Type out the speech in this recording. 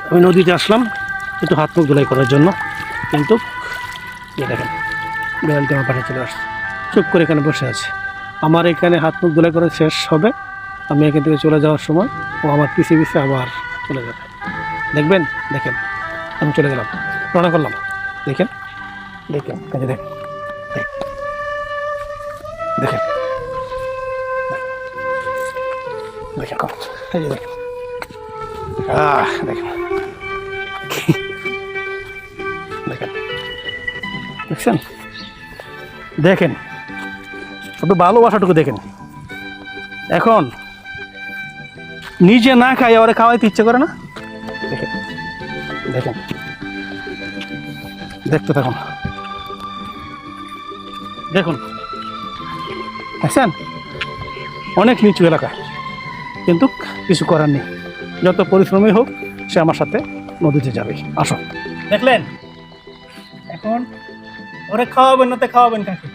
আমি নদীতে আসলাম একটু হাত মুখ ধুলাই করার জন্য, কিন্তু দেখেন বিড়ালটি আমার পাশে চলে আসছে, চুপ করে এখানে বসে আছে। আমার এখানে হাত মুখ ধুলাই করা শেষ হবে, আমি এখান থেকে চলে যাওয়ার সময় ও আমার পিছিয়ে পিছিয়ে আবার চলে যাবে। দেখবেন, দেখেন আমি চলে গেলাম, রওনা করলাম। দেখেন দেখেন দেখেন দেখেন দেখেন দেখেন দেখেন দেখেন দেখেন দেখছেন, দেখেন শুধু ভালোবাসাটুকু দেখেন। এখন নিজে না খাই ওরা খাওয়াইতে ইচ্ছে করে না। দেখেন দেখেন, দেখতে থাকুন, দেখুন দেখছেন, অনেক নিচু এলাকা, কিন্তু কিছু করার নেই। যত পরিশ্রমী হোক সে আমার সাথে নদীতে যাবে। আসো, দেখলেন এখন ওরে খাওয়াবেন না তো খাওয়াবেন কাকে?